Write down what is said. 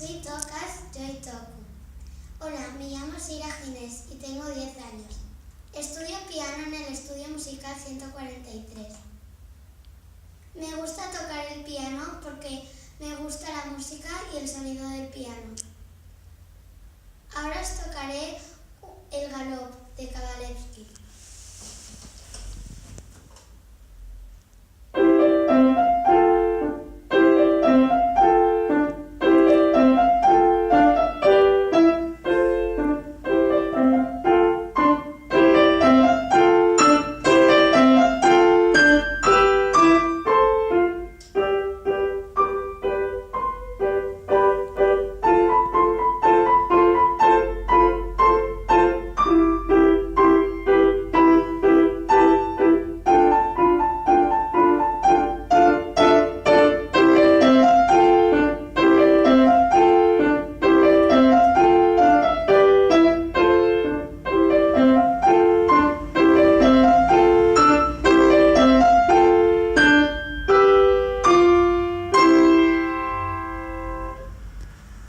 Tú tocas, yo toco. Hola, me llamo Sira Ginés y tengo 10 años. Estudio piano en el Estudio Musical 143. Me gusta tocar el piano porque me gusta la música y el sonido del piano.